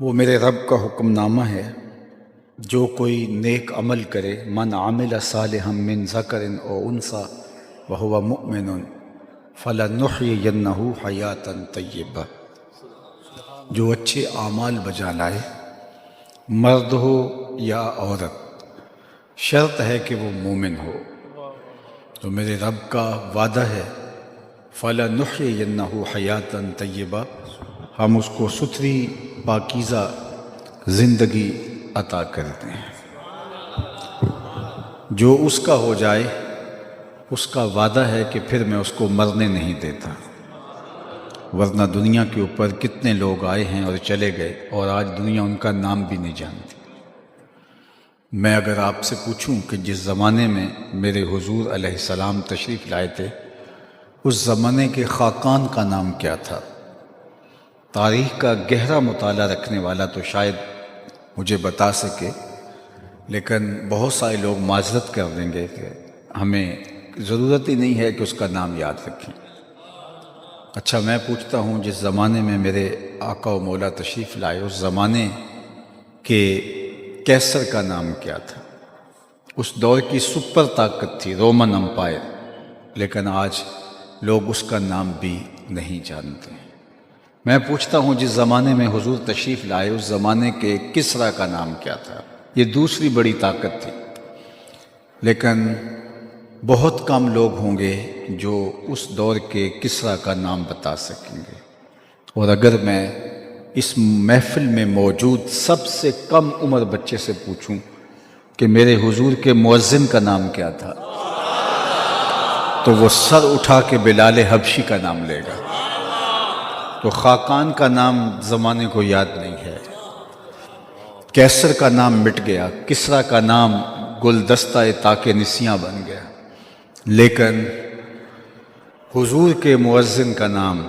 وہ میرے رب کا حکم نامہ ہے، جو کوئی نیک عمل کرے، من عامل صالحا من ذکر او انثی وہو مؤمن فلنحیینہ حیاتا طیبہ، جو اچھے اعمال بجا لائے، مرد ہو یا عورت، شرط ہے کہ وہ مومن ہو۔ تو میرے رب کا وعدہ ہے فَلَنُحْيِيَنَّهُ حَيَاةً طَيِّبَةً، ہم اس کو ستھری پاکیزہ زندگی عطا کرتے ہیں۔ جو اس کا ہو جائے اس کا وعدہ ہے کہ پھر میں اس کو مرنے نہیں دیتا، ورنہ دنیا کے اوپر کتنے لوگ آئے ہیں اور چلے گئے، اور آج دنیا ان کا نام بھی نہیں جانتی۔ میں اگر آپ سے پوچھوں کہ جس زمانے میں میرے حضور علیہ السلام تشریف لائے تھے، اس زمانے کے خاقان کا نام کیا تھا؟ تاریخ کا گہرا مطالعہ رکھنے والا تو شاید مجھے بتا سکے، لیکن بہت سارے لوگ معذرت کر دیں گے کہ ہمیں ضرورت ہی نہیں ہے کہ اس کا نام یاد رکھیں۔ اچھا، میں پوچھتا ہوں، جس زمانے میں میرے آقا و مولا تشریف لائے، اس زمانے کے کیسر کا نام کیا تھا؟ اس دور کی سپر طاقت تھی رومن امپائر، لیکن آج لوگ اس کا نام بھی نہیں جانتے۔ میں پوچھتا ہوں، جس زمانے میں حضور تشریف لائے، اس زمانے کے کسریٰ کا نام کیا تھا؟ یہ دوسری بڑی طاقت تھی، لیکن بہت کم لوگ ہوں گے جو اس دور کے کسریٰ کا نام بتا سکیں گے۔ اور اگر میں اس محفل میں موجود سب سے کم عمر بچے سے پوچھوں کہ میرے حضور کے مؤذن کا نام کیا تھا، تو وہ سر اٹھا کے بلال حبشی کا نام لے گا۔ تو خاقان کا نام زمانے کو یاد نہیں ہے، کیسر کا نام مٹ گیا، کسریٰ کا نام گلدستہ طاق نسیاں بن گیا، لیکن حضور کے مؤذن کا نام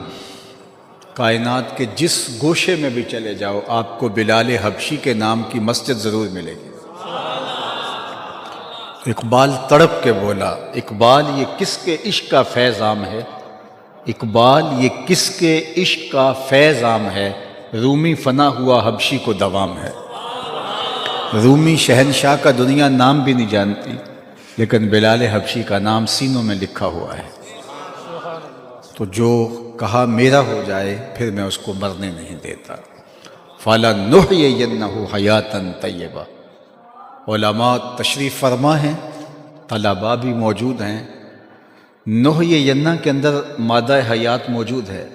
کائنات کے جس گوشے میں بھی چلے جاؤ، آپ کو بلال حبشی کے نام کی مسجد ضرور ملے گی۔ اقبال تڑپ کے بولا، اقبال یہ کس کے عشق کا فیض عام ہے، اقبال یہ کس کے عشق کا فیض عام ہے، رومی فنا ہوا حبشی کو دوام ہے۔ رومی شہنشاہ کا دنیا نام بھی نہیں جانتی، لیکن بلال حبشی کا نام سینوں میں لکھا ہوا ہے۔ تو جو کہا میرا ہو جائے، پھر میں اس کو مرنے نہیں دیتا۔ فَلَنُحْيِيَنَّهُ حَيَاةً طَيِّبَةً۔ علماء تشریف فرما ہیں، طلباء بھی موجود ہیں۔ نحیینہ کے اندر مادہ حیات موجود ہے،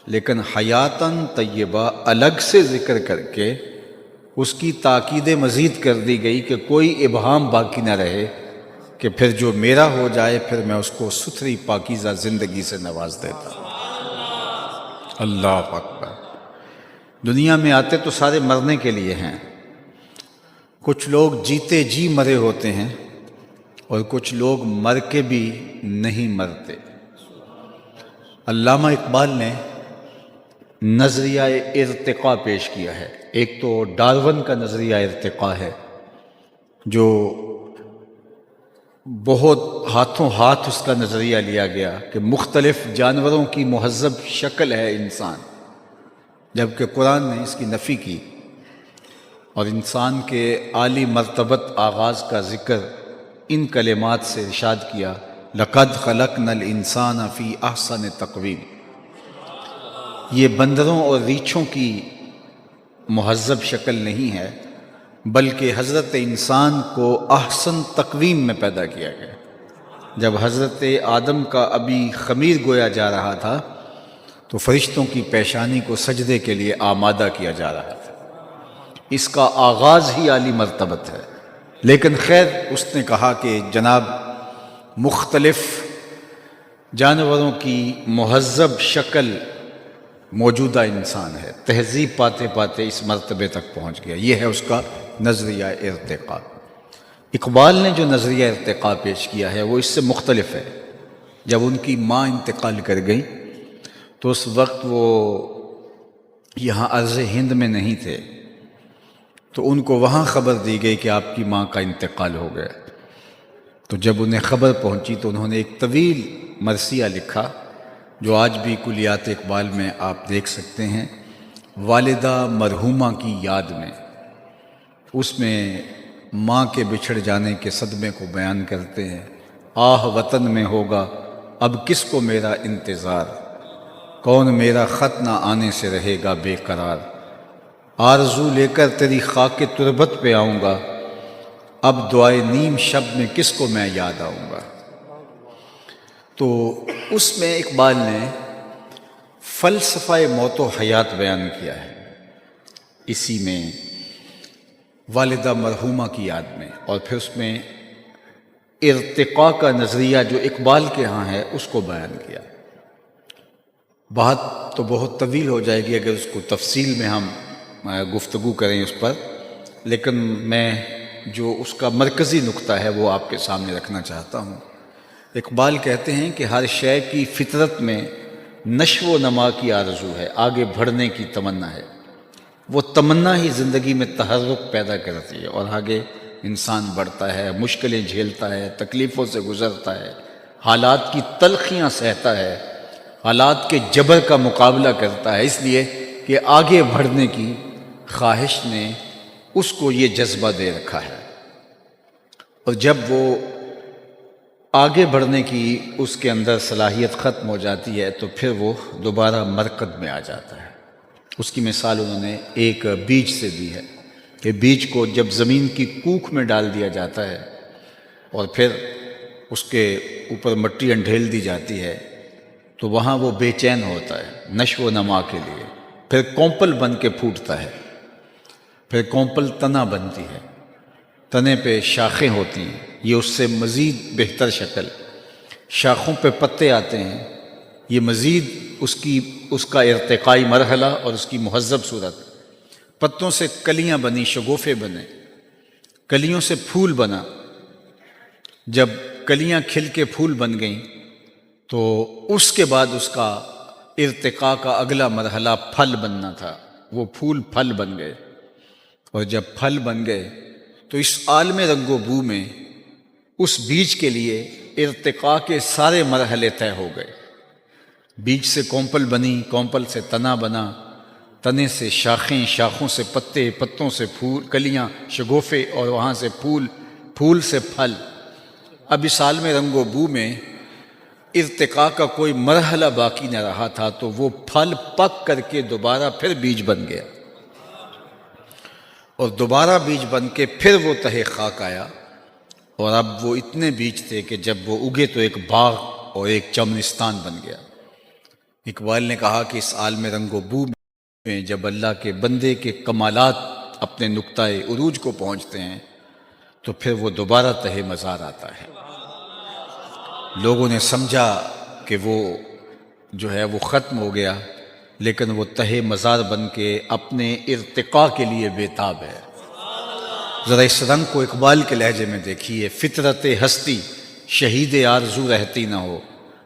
لیکن حیاتاً طیبہ الگ سے ذکر کر کے اس کی تاکید مزید کر دی گئی کہ کوئی ابہام باقی نہ رہے کہ پھر جو میرا ہو جائے، پھر میں اس کو ستھری پاکیزہ زندگی سے نواز دیتا۔ اللہ اکبر۔ دنیا میں آتے تو سارے مرنے کے لیے ہیں، کچھ لوگ جیتے جی مرے ہوتے ہیں، اور کچھ لوگ مر کے بھی نہیں مرتے۔ علامہ اقبال نے نظریہ ارتقاء پیش کیا ہے۔ ایک تو ڈارون کا نظریہ ارتقاء ہے، جو بہت ہاتھوں ہاتھ اس کا نظریہ لیا گیا کہ مختلف جانوروں کی مہذب شکل ہے انسان، جبکہ قرآن نے اس کی نفی کی، اور انسان کے عالی مرتبت آغاز کا ذکر ان کلمات سے ارشاد کیا، لَقَدْ خَلَقْنَا الْإِنسَانَ فِي أَحْسَنِ تَقْوِيمٍ۔ یہ بندروں اور ریچھوں کی مہذب شکل نہیں ہے، بلکہ حضرت انسان کو احسن تقویم میں پیدا کیا گیا۔ جب حضرت آدم کا ابھی خمیر گویا جا رہا تھا، تو فرشتوں کی پیشانی کو سجدے کے لیے آمادہ کیا جا رہا تھا۔ اس کا آغاز ہی عالی مرتبت ہے، لیکن خیر اس نے کہا کہ جناب مختلف جانوروں کی مہذب شکل موجودہ انسان ہے، تہذیب پاتے پاتے اس مرتبے تک پہنچ گیا۔ یہ ہے اس کا نظریہ ارتقاء۔ اقبال نے جو نظریہ ارتقاء پیش کیا ہے وہ اس سے مختلف ہے۔ جب ان کی ماں انتقال کر گئی تو اس وقت وہ یہاں ارض ہند میں نہیں تھے، تو ان کو وہاں خبر دی گئی کہ آپ کی ماں کا انتقال ہو گیا۔ تو جب انہیں خبر پہنچی تو انہوں نے ایک طویل مرثیہ لکھا، جو آج بھی کلیات اقبال میں آپ دیکھ سکتے ہیں۔ والدہ مرحومہ کی یاد میں، اس میں ماں کے بچھڑ جانے کے صدمے کو بیان کرتے ہیں۔ آہ وطن میں ہوگا اب کس کو میرا انتظار، کون میرا خط نہ آنے سے رہے گا بے قرار، آرزو لے کر تیری خاک تربت پہ آؤں گا، اب دعائے نیم شب میں کس کو میں یاد آؤں گا۔ تو اس میں اقبال نے فلسفہ موت و حیات بیان کیا ہے، اسی میں والدہ مرحومہ کی یاد میں، اور پھر اس میں ارتقاء کا نظریہ جو اقبال کے ہاں ہے اس کو بیان کیا۔ بات تو بہت طویل ہو جائے گی اگر اس کو تفصیل میں ہم گفتگو کریں اس پر، لیکن میں جو اس کا مرکزی نقطہ ہے وہ آپ کے سامنے رکھنا چاہتا ہوں۔ اقبال کہتے ہیں کہ ہر شے کی فطرت میں نشو و نما کی آرزو ہے، آگے بڑھنے کی تمنا ہے، وہ تمنا ہی زندگی میں تحرک پیدا کرتی ہے اور آگے انسان بڑھتا ہے، مشکلیں جھیلتا ہے، تکلیفوں سے گزرتا ہے، حالات کی تلخیاں سہتا ہے، حالات کے جبر کا مقابلہ کرتا ہے، اس لیے کہ آگے بڑھنے کی خواہش نے اس کو یہ جذبہ دے رکھا ہے، اور جب وہ آگے بڑھنے کی اس کے اندر صلاحیت ختم ہو جاتی ہے تو پھر وہ دوبارہ مرکز میں آ جاتا ہے۔ اس کی مثال انہوں نے ایک بیج سے دی ہے کہ بیج کو جب زمین کی کوکھ میں ڈال دیا جاتا ہے اور پھر اس کے اوپر مٹی انڈھیل دی جاتی ہے تو وہاں وہ بے چین ہوتا ہے نشو و نما کے لیے، پھر کونپل بن کے پھوٹتا ہے، پھر کونپل تنا بنتی ہے، تنے پہ شاخیں ہوتی ہیں، یہ اس سے مزید بہتر شکل، شاخوں پہ پتے آتے ہیں، یہ مزید اس کا ارتقائی مرحلہ اور اس کی مہذب صورت، پتوں سے کلیاں بنی، شگوفے بنے، کلیوں سے پھول بنا، جب کلیاں کھل کے پھول بن گئیں تو اس کے بعد اس کا ارتقاء کا اگلا مرحلہ پھل بننا تھا، وہ پھول پھل بن گئے، اور جب پھل بن گئے تو اس عالم رنگ و بو میں اس بیج کے لیے ارتقاء کے سارے مرحلے طے ہو گئے۔ بیج سے کونپل بنی، کونپل سے تنا بنا، تنے سے شاخیں، شاخوں سے پتے، پتوں سے پھول، کلیاں، شگوفے، اور وہاں سے پھول، پھول سے پھل۔ اب اس عالم رنگ و بو میں ارتقاء کا کوئی مرحلہ باقی نہ رہا تھا تو وہ پھل پک کر کے دوبارہ پھر بیج بن گیا، اور دوبارہ بیج بن کے پھر وہ تہہ خاک آیا، اور اب وہ اتنے بیج تھے کہ جب وہ اگے تو ایک باغ اور ایک چمنستان بن گیا۔ اقبال نے کہا کہ اس عالم رنگ و بو میں جب اللہ کے بندے کے کمالات اپنے نقطۂ عروج کو پہنچتے ہیں تو پھر وہ دوبارہ تہہ مزار آتا ہے۔ لوگوں نے سمجھا کہ وہ جو ہے وہ ختم ہو گیا، لیکن وہ تہہ مزار بن کے اپنے ارتقاء کے لیے بےتاب ہے۔ ذرا اس رنگ کو اقبال کے لہجے میں دیکھیے، فطرت ہستی شہید آرزو رہتی نہ ہو،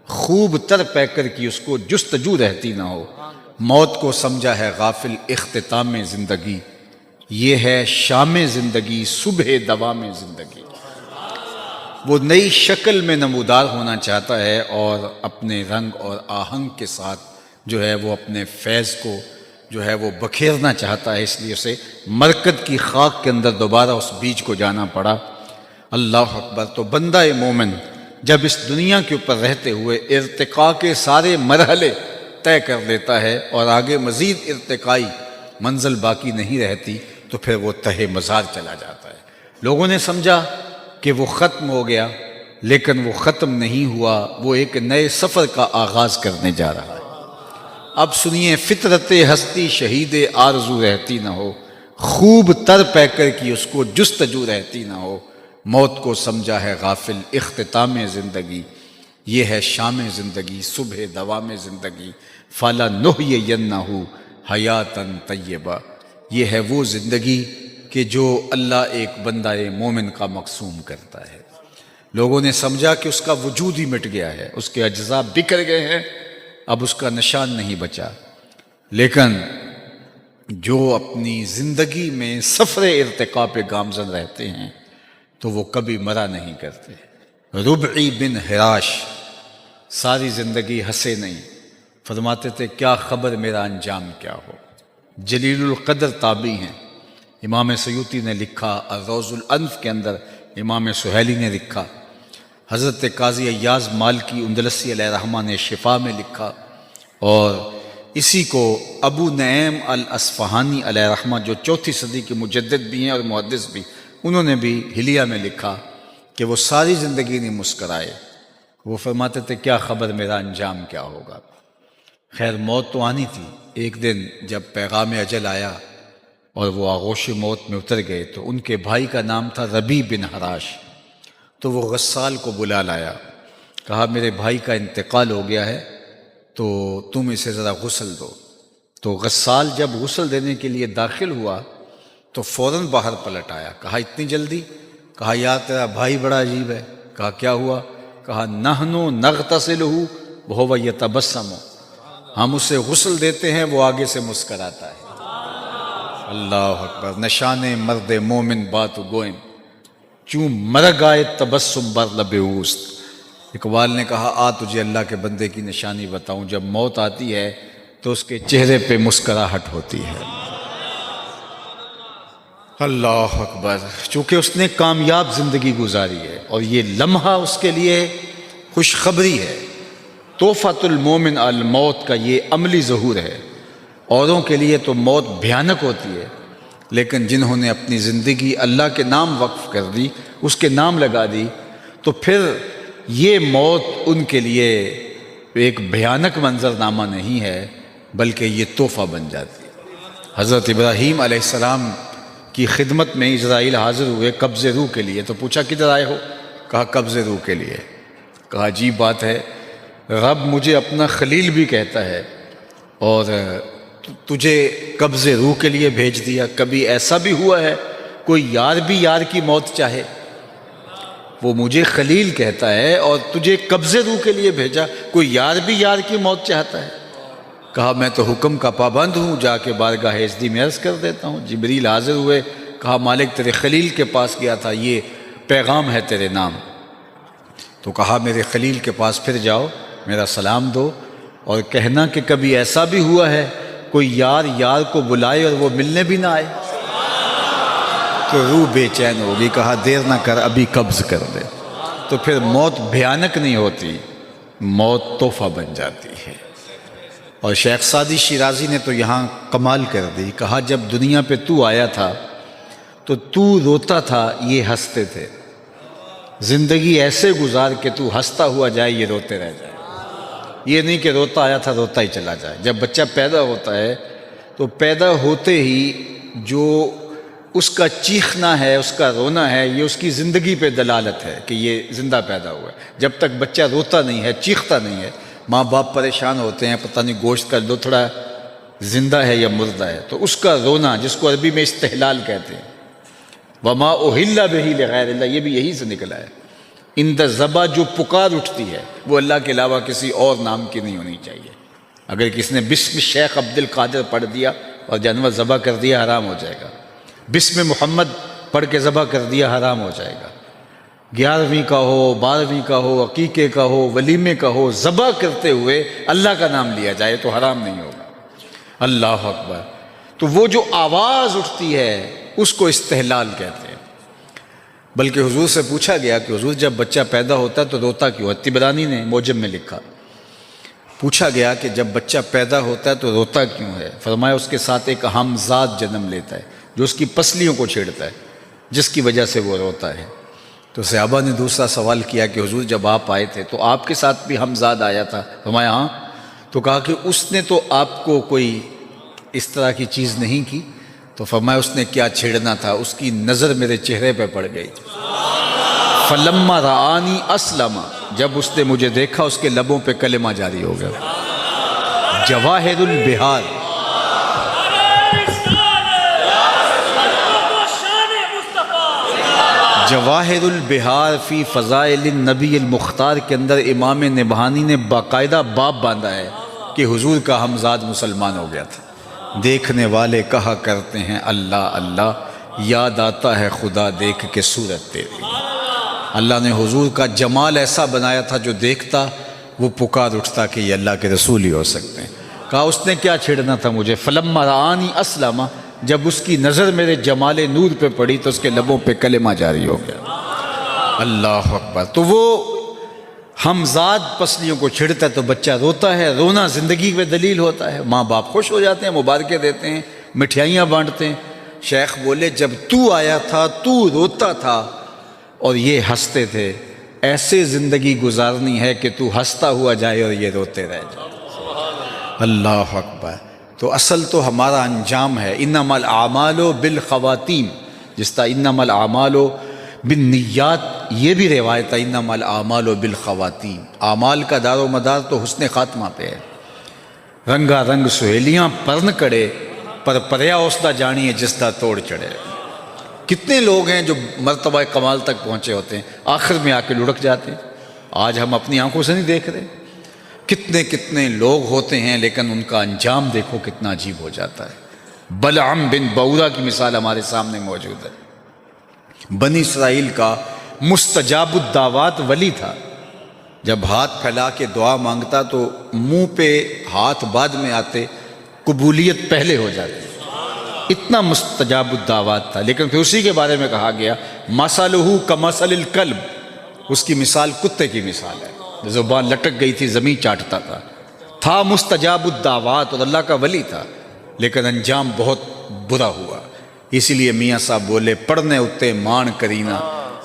خوب تر پیکر کی اس کو جستجو رہتی نہ ہو، موت کو سمجھا ہے غافل اختتام زندگی، یہ ہے شام زندگی صبح دوام زندگی۔ وہ نئی شکل میں نمودار ہونا چاہتا ہے اور اپنے رنگ اور آہنگ کے ساتھ جو ہے وہ اپنے فیض کو جو ہے وہ بکھیرنا چاہتا ہے، اس لیے اسے مرکز کی خاک کے اندر دوبارہ اس بیج کو جانا پڑا۔ اللہ اکبر! تو بندہ مومن جب اس دنیا کے اوپر رہتے ہوئے ارتقاء کے سارے مرحلے طے کر لیتا ہے اور آگے مزید ارتقائی منزل باقی نہیں رہتی تو پھر وہ تہہ مزار چلا جاتا ہے۔ لوگوں نے سمجھا کہ وہ ختم ہو گیا، لیکن وہ ختم نہیں ہوا، وہ ایک نئے سفر کا آغاز کرنے جا رہا ہے۔ اب سنیے، فطرت ہستی شہید آرزو رہتی نہ ہو، خوب تر پیکر کی اس کو جستجو رہتی نہ ہو، موت کو سمجھا ہے غافل اختتام زندگی، یہ ہے شام زندگی صبح دوام زندگی، فلا نحیینہ حیاتاً طیبہ، یہ ہے وہ زندگی کہ جو اللہ ایک بندہ مومن کا مقسوم کرتا ہے۔ لوگوں نے سمجھا کہ اس کا وجود ہی مٹ گیا ہے، اس کے اجزاء بکھر گئے ہیں، اب اس کا نشان نہیں بچا، لیکن جو اپنی زندگی میں سفر ارتقاء پہ گامزن رہتے ہیں تو وہ کبھی مرا نہیں کرتے۔ ربعی بن حراش ساری زندگی ہنسے نہیں، فرماتے تھے کیا خبر میرا انجام کیا ہو، جلیل القدر تابعی ہیں۔ امام سیوطی نے لکھا، الروض الانف کے اندر امام سہیلی نے لکھا، حضرت قاضی ایاز مالکی اندلسی علیہ رحمہ نے شفا میں لکھا، اور اسی کو ابو نعیم الاصفہانی علیہ رحمہ جو 4 صدی کے مجدد بھی ہیں اور محدث بھی، انہوں نے بھی حلیہ میں لکھا کہ وہ ساری زندگی نہیں مسکرائے۔ وہ فرماتے تھے کیا خبر میرا انجام کیا ہوگا۔ خیر موت تو آنی تھی۔ ایک دن جب پیغام اجل آیا اور وہ آغوش موت میں اتر گئے تو ان کے بھائی کا نام تھا ربیع بن حراش، تو وہ غسال کو بلا لایا، کہا میرے بھائی کا انتقال ہو گیا ہے تو تم اسے ذرا غسل دو۔ تو غسال جب غسل دینے کے لیے داخل ہوا تو فوراً باہر پلٹ آیا، کہا اتنی جلدی؟ کہا یار تیرا بھائی بڑا عجیب ہے۔ کہا کیا ہوا؟ کہا نحنو نغتسلہ وہو یتبسم، ہم اسے غسل دیتے ہیں وہ آگے سے مسکراتا ہے۔ اللہ اکبر، نشان مرد مومن بات گوئم، چوں مرگ آئے تبسم بر لب اوست۔ اقبال نے کہا آ تجھے اللہ کے بندے کی نشانی بتاؤں، جب موت آتی ہے تو اس کے چہرے پہ مسکراہٹ ہوتی ہے۔ اللہ اکبر، چونکہ اس نے کامیاب زندگی گزاری ہے اور یہ لمحہ اس کے لیے خوشخبری ہے۔ تحفۃ المومن الموت کا یہ عملی ظہور ہے۔ اوروں کے لیے تو موت بھیانک ہوتی ہے، لیکن جنہوں نے اپنی زندگی اللہ کے نام وقف کر دی، اس کے نام لگا دی، تو پھر یہ موت ان کے لیے ایک بھیانک منظرنامہ نہیں ہے بلکہ یہ تحفہ بن جاتی ہے۔ حضرت ابراہیم علیہ السلام کی خدمت میں اسرائیل حاضر ہوئے قبض روح کے لیے، تو پوچھا کدھر آئے ہو؟ کہا قبض روح کے لیے۔ کہا عجیب بات ہے، رب مجھے اپنا خلیل بھی کہتا ہے اور تجھے قبض روح کے لیے بھیج دیا۔ کبھی ایسا بھی ہوا ہے کوئی یار بھی یار کی موت چاہے؟ وہ مجھے خلیل کہتا ہے اور تجھے قبض روح کے لیے بھیجا، کوئی یار بھی یار کی موت چاہتا ہے؟ کہا میں تو حکم کا پابند ہوں، جا کے بارگاہ عزدی میں عرض کر دیتا ہوں۔ جبریل حاضر ہوئے، کہا مالک تیرے خلیل کے پاس گیا تھا، یہ پیغام ہے تیرے نام۔ تو کہا میرے خلیل کے پاس پھر جاؤ، میرا سلام دو اور کہنا کہ کبھی ایسا بھی ہوا ہے کوئی یار یار کو بلائے اور وہ ملنے بھی نہ آئے؟ تو روح بے چین ہوگی۔ کہا دیر نہ کر، ابھی قبض کر دے۔ تو پھر موت بھیانک نہیں ہوتی، موت تحفہ بن جاتی ہے۔ اور شیخ سعدی شیرازی نے تو یہاں کمال کر دی، کہا جب دنیا پہ تو آیا تھا تو تو روتا تھا، یہ ہنستے تھے۔ زندگی ایسے گزار کہ تو ہنستا ہوا جائے، یہ روتے رہ جائے۔ یہ نہیں کہ روتا آیا تھا روتا ہی چلا جائے۔ جب بچہ پیدا ہوتا ہے تو پیدا ہوتے ہی جو اس کا چیخنا ہے، اس کا رونا ہے، یہ اس کی زندگی پہ دلالت ہے کہ یہ زندہ پیدا ہوا ہے۔ جب تک بچہ روتا نہیں ہے، چیختا نہیں ہے، ماں باپ پریشان ہوتے ہیں، پتہ نہیں گوشت کا لتھڑا زندہ ہے یا مردہ ہے، تو اس کا رونا جس کو عربی میں استحلال کہتے ہیں، وما اہل بہ لغیر اللہ، یہ بھی یہی سے نکلا ہے۔ اندر ذبح جو پکار اٹھتی ہے وہ اللہ کے علاوہ کسی اور نام کی نہیں ہونی چاہیے۔ اگر کسی نے بسم شیخ عبد القادر پڑھ دیا اور جانور ذبح کر دیا، حرام ہو جائے گا۔ بسم محمد پڑھ کے ذبح کر دیا، حرام ہو جائے گا۔ 11ویں کا ہو، 12ویں کا ہو، عقیقے کا ہو، ولیمے کا ہو، ذبح کرتے ہوئے اللہ کا نام لیا جائے تو حرام نہیں ہوگا۔ اللہ اکبر۔ تو وہ جو آواز اٹھتی ہے اس کو استحلال کہتے ہیں۔ بلکہ حضور سے پوچھا گیا کہ حضور جب بچہ پیدا ہوتا ہے تو روتا کیوں ہے؟ طبرانی نے موجم میں لکھا، پوچھا گیا کہ جب بچہ پیدا ہوتا ہے تو روتا کیوں ہے؟ فرمایا اس کے ساتھ ایک ہمزاد جنم لیتا ہے جو اس کی پسلیوں کو چھیڑتا ہے، جس کی وجہ سے وہ روتا ہے۔ تو صحابہ نے دوسرا سوال کیا کہ حضور جب آپ آئے تھے تو آپ کے ساتھ بھی ہمزاد آیا تھا؟ فرمایا ہاں۔ تو کہا کہ اس نے تو آپ کو کوئی اس طرح کی چیز نہیں کی؟ تو فرمایا اس نے کیا چھیڑنا تھا، اس کی نظر میرے چہرے پہ پڑ گئی۔ فلما رآنی اسلم، جب اس نے مجھے دیکھا اس کے لبوں پہ کلمہ جاری ہو گیا۔ جواہر البہار، جواہر البہار فی فضائل النبی المختار کے اندر امام نبہانی نے باقاعدہ باب باندھا ہے کہ حضور کا ہمزاد مسلمان ہو گیا تھا۔ دیکھنے والے کہا کرتے ہیں اللہ اللہ، یاد آتا ہے خدا دیکھ کے صورت تیری۔ اللہ نے حضور کا جمال ایسا بنایا تھا جو دیکھتا وہ پکار اٹھتا کہ یہ اللہ کے رسول ہی ہو سکتے ہیں۔ کہا اس نے کیا چھیڑنا تھا مجھے؟ فلما رآنی اسلم، جب اس کی نظر میرے جمال نور پہ پڑی تو اس کے لبوں پہ کلمہ جاری ہو گیا۔ اللہ اکبر۔ تو وہ ہمزاد پسلیوں کو چھڑتا ہے تو بچہ روتا ہے، رونا زندگی میں دلیل ہوتا ہے، ماں باپ خوش ہو جاتے ہیں، مبارکیں دیتے ہیں، مٹھائیاں بانٹتے ہیں۔ شیخ بولے جب تو آیا تھا تو روتا تھا اور یہ ہنستے تھے، ایسے زندگی گزارنی ہے کہ تو ہنستا ہوا جائے اور یہ روتے رہ جائے۔ اللہ اکبر۔ تو اصل تو ہمارا انجام ہے، انما الاعمال بالخواتیم، جس طرح انما الاعمال بالنیات، یہ بھی روایت ہے انما الاعمال بالخواتیم۔ اعمال کا دار و مدار تو حسن خاتمہ پہ ہے۔ رنگا رنگ سہیلیاں پرن کڑے، پر پریا اوسدا جانی ہے جس دا توڑ چڑھے۔ کتنے لوگ ہیں جو مرتبہ کمال تک پہنچے ہوتے ہیں، آخر میں آ کے لڑک جاتے ہیں۔ آج ہم اپنی آنکھوں سے نہیں دیکھ رہے، کتنے لوگ ہوتے ہیں لیکن ان کا انجام دیکھو کتنا عجیب ہو جاتا ہے۔ بلعم بن بورا کی مثال ہمارے سامنے موجود ہے۔ بنی اسرائیل کا مستجاب الدعوات ولی تھا، جب ہاتھ پھیلا کے دعا مانگتا تو منہ پہ ہاتھ بعد میں آتے، قبولیت پہلے ہو جاتی، اتنا مستجاب الدعوات تھا۔ لیکن پھر اسی کے بارے میں کہا گیا مثلہ کمثل الکلب، اس کی مثال کتے کی مثال ہے، زبان لٹک گئی تھی، زمین چاٹتا تھا مستجاب الدعوات اور اللہ کا ولی تھا، لیکن انجام بہت برا ہوا۔ اسی لیے میاں صاحب بولے پڑھنے اتے مان کرینا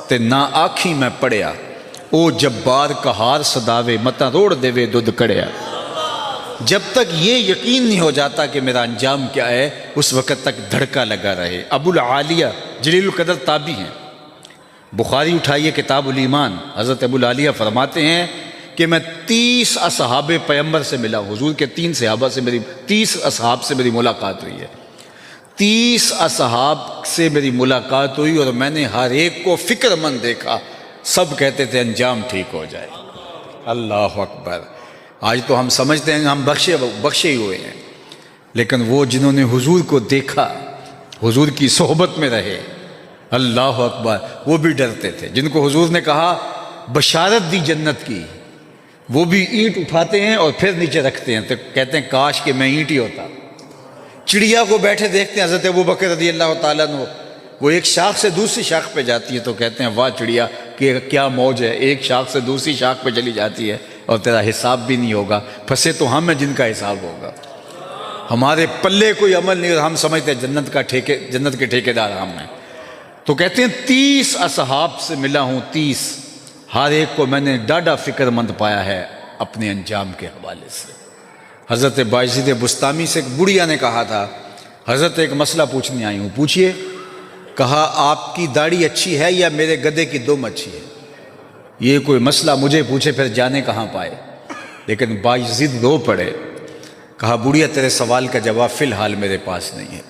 تے نہ آکھی میں پڑھیا، او جبار کہار صداوے متا روڑ دیوے دودھ کڑیا۔ جب تک یہ یقین نہیں ہو جاتا کہ میرا انجام کیا ہے، اس وقت تک دھڑکا لگا رہے۔ ابو العالیہ جلیل القدر تابعی ہیں، بخاری اٹھائیے کتاب الایمان، حضرت ابو العالیہ فرماتے ہیں کہ میں 30 اصحاب پیغمبر سے ملا، حضور کے 30 اصحاب سے میری ملاقات ہوئی ہے، 30 اصحاب سے میری ملاقات ہوئی اور میں نے ہر ایک کو فکر مند دیکھا، سب کہتے تھے انجام ٹھیک ہو جائے۔ اللہ اکبر۔ آج تو ہم سمجھتے ہیں ہم بخشے ہی ہوئے ہیں، لیکن وہ جنہوں نے حضور کو دیکھا، حضور کی صحبت میں رہے، اللہ اکبر، وہ بھی ڈرتے تھے۔ جن کو حضور نے کہا بشارت دی جنت کی، وہ بھی اینٹ اٹھاتے ہیں اور پھر نیچے رکھتے ہیں، تو کہتے ہیں کاش کہ میں اینٹ ہی ہوتا۔ چڑیا کو بیٹھے دیکھتے ہیں حضرت ابوبکر رضی اللہ تعالیٰ عنہ، وہ ایک شاخ سے دوسری شاخ پہ جاتی ہے تو کہتے ہیں واہ چڑیا کہ کیا موج ہے، ایک شاخ سے دوسری شاخ پہ چلی جاتی ہے اور تیرا حساب بھی نہیں ہوگا، پھنسے تو ہم ہیں جن کا حساب ہوگا، ہمارے پلے کوئی عمل نہیں اور ہم سمجھتے ہیں جنت کے ٹھیکیدار ہم ہیں۔ تو کہتے ہیں 30 اصحاب سے ملا ہوں، 30، ہر ایک کو میں نے ڈاڈا فکر مند پایا ہے اپنے انجام کے حوالے سے۔ حضرت بایزید بسطامی سے ایک بڑھیا نے کہا تھا حضرت ایک مسئلہ پوچھنے آئی ہوں، پوچھئے۔ کہا آپ کی داڑھی اچھی ہے یا میرے گدھے کی دم اچھی ہے؟ یہ کوئی مسئلہ مجھے پوچھے پھر جانے کہاں پائے، لیکن بایزید رو پڑے، کہا بڑھیا تیرے سوال کا جواب فی الحال میرے پاس نہیں ہے،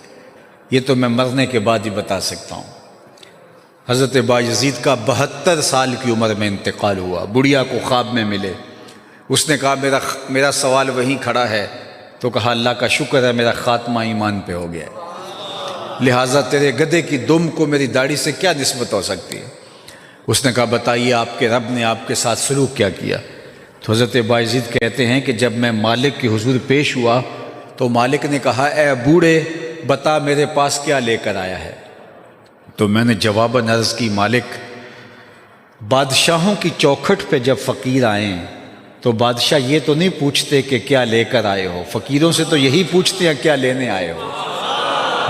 یہ تو میں مرنے کے بعد ہی بتا سکتا ہوں۔ حضرت بایزید کا 72 سال کی عمر میں انتقال ہوا، بڑھیا کو خواب میں ملے، اس نے کہا میرا سوال وہیں کھڑا ہے، تو کہا اللہ کا شکر ہے میرا خاتمہ ایمان پہ ہو گیا ہے، لہٰذا تیرے گدھے کی دم کو میری داڑھی سے کیا نسبت ہو سکتی ہے؟ اس نے کہا بتائیے آپ کے رب نے آپ کے ساتھ سلوک کیا کیا؟ تو حضرت بایزید کہتے ہیں کہ جب میں مالک کے حضور پیش ہوا تو مالک نے کہا اے بوڑھے بتا میرے پاس کیا لے کر آیا ہے؟ تو میں نے جواباً عرض کی مالک بادشاہوں کی چوکھٹ پہ جب فقیر آئیں تو بادشاہ یہ تو نہیں پوچھتے کہ کیا لے کر آئے ہو، فقیروں سے تو یہی پوچھتے ہیں کیا لینے آئے ہو۔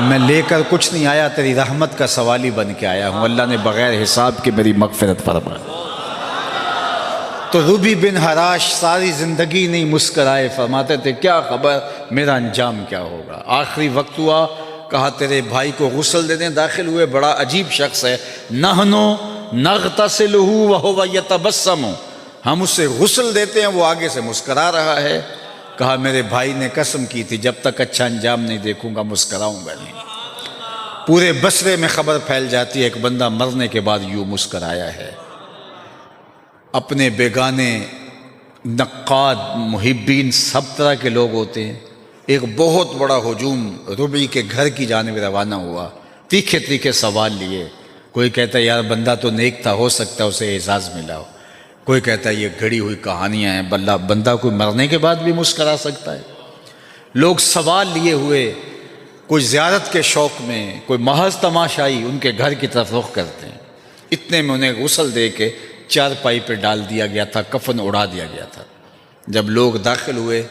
میں لے کر کچھ نہیں آیا، تیری رحمت کا سوالی بن کے آیا ہوں، اللہ نے بغیر حساب کے میری مغفرت فرما۔ تو ربی بن حراش ساری زندگی نہیں مسکرائے، فرماتے تھے کیا خبر میرا انجام کیا ہوگا۔ آخری وقت ہوا، کہا تیرے بھائی کو غسل دے دیں، داخل ہوئے، بڑا عجیب شخص ہے، نحنو نغتسلہ وہو یتبسم، ہم اس سے غسل دیتے ہیں وہ آگے سے مسکرا رہا ہے۔ کہا میرے بھائی نے قسم کی تھی جب تک اچھا انجام نہیں دیکھوں گا مسکراؤں گا نہیں۔ پورے بصرے میں خبر پھیل جاتی ہے ایک بندہ مرنے کے بعد یوں مسکرایا ہے۔ اپنے بیگانے، نقاد، محبین، سب طرح کے لوگ ہوتے ہیں۔ ایک بہت بڑا ہجوم ربعی کے گھر کی جانب روانہ ہوا، تیکھے تیکھے سوال لیے، کوئی کہتا ہے یار بندہ تو نیک تھا، ہو سکتا ہے اسے اعزاز ملا ہو، کوئی کہتا ہے یہ گھڑی ہوئی کہانیاں ہیں، بندہ کوئی مرنے کے بعد بھی مسکرا سکتا ہے۔ لوگ سوال لیے ہوئے، کوئی زیارت کے شوق میں، کوئی محض تماشائی ان کے گھر کی طرف رخ کرتے ہیں۔ اتنے میں انہیں غسل دے کے چارپائی پہ ڈال دیا گیا تھا، کفن اڑا دیا گیا تھا۔ جب لوگ داخل ہوئے،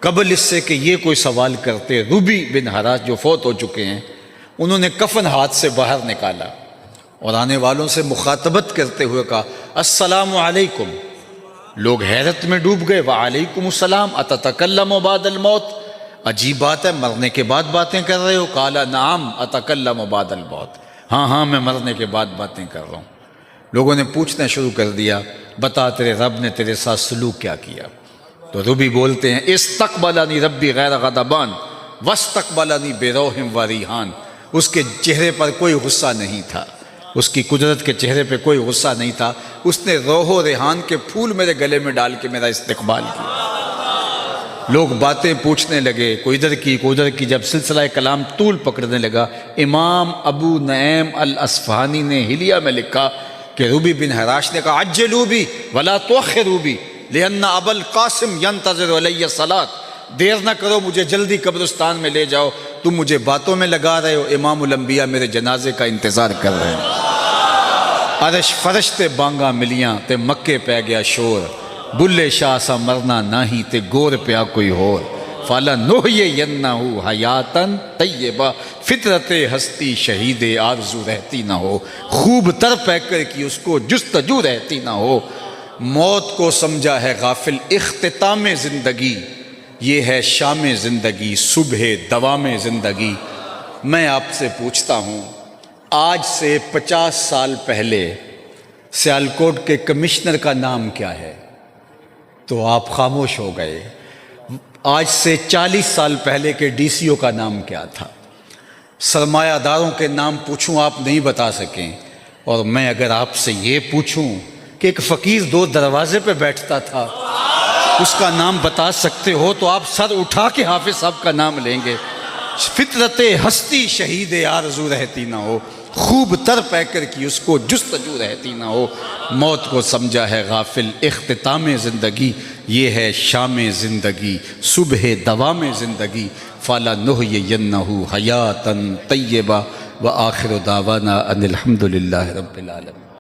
قبل اس سے کہ یہ کوئی سوال کرتے، روبی بن حراش جو فوت ہو چکے ہیں، انہوں نے کفن ہاتھ سے باہر نکالا اور آنے والوں سے مخاطبت کرتے ہوئے کہا السلام علیکم۔ لوگ حیرت میں ڈوب گئے، وعلیکم السلام اتتکلم بعد الموت، عجیب بات ہے، مرنے کے بعد باتیں کر رہے ہو؟ قال نعم اتکلم بعد الموت، ہاں ہاں میں مرنے کے بعد باتیں کر رہا ہوں۔ لوگوں نے پوچھنا شروع کر دیا، بتا تیرے رب نے تیرے ساتھ سلوک کیا کیا؟ تو ربی بولتے ہیں استقبلنی ربی غیر غضبان واستقبلنی بروح و ریحان، اس کے چہرے پر کوئی غصہ نہیں تھا، اس کی قدرت کے چہرے پہ کوئی غصہ نہیں تھا، اس نے روح و ریحان کے پھول میرے گلے میں ڈال کے میرا استقبال کیا۔ لوگ باتیں پوچھنے لگے، کوئی ادھر کی کوئی ادھر کی۔ جب سلسلہ کلام طول پکڑنے لگا، امام ابو نعیم الاصفہانی نے حلیہ میں لکھا کہ ربی بن حراش نے کہا عجلوا بی ولا تؤخروا بی لأن ابا القاسم ينتظر علی الصلاۃ، دیر نہ کرو، مجھے جلدی قبرستان میں لے جاؤ، تم مجھے باتوں میں لگا رہے ہو، امام الانبیاء میرے جنازے کا انتظار کر رہے ہیں۔ عرش فرش تے بانگا ملیاں تے مکے پہ گیا شور، بلے شاہ سا مرنا ناہی تے گور پیا کوئی ہور، فَلَنُحْيِيَنَّهُ حَيَاتًا طَيِّبَةً، فطرت ہستی شہید آرزو رہتی نہ ہو، خوب تر پیکر کی اس کو جستجو رہتی نہ ہو۔ موت کو سمجھا ہے غافل اختتام زندگی، یہ ہے شام زندگی صبح دوام زندگی۔ میں آپ سے پوچھتا ہوں، آج سے 50 سال پہلے سیالکوٹ کے کمشنر کا نام کیا ہے؟ تو آپ خاموش ہو گئے۔ آج سے 40 سال پہلے کے ڈی سی او کا نام کیا تھا؟ سرمایہ داروں کے نام پوچھوں آپ نہیں بتا سکیں، اور میں اگر آپ سے یہ پوچھوں کہ ایک فقیر 2 دروازے پہ بیٹھتا تھا، اس کا نام بتا سکتے ہو تو آپ سر اٹھا کے حافظ صاحب کا نام لیں گے۔ فطرت ہستی شہید آرزو رہتی نہ ہو، خوب تر پیکر کی اس کو جستجو رہتی نہ ہو۔ موت کو سمجھا ہے غافل اختتام زندگی، یہ ہے شام زندگی صبح دوام زندگی۔ فَلَنُحْيِيَنَّهُ حَيَاتًا طَيِّبَةً وَآخِرُ دَعْوَانَا أَنِ الْحَمْدُ لِلَّهِ رَبِّ الْعَالَمِينَ۔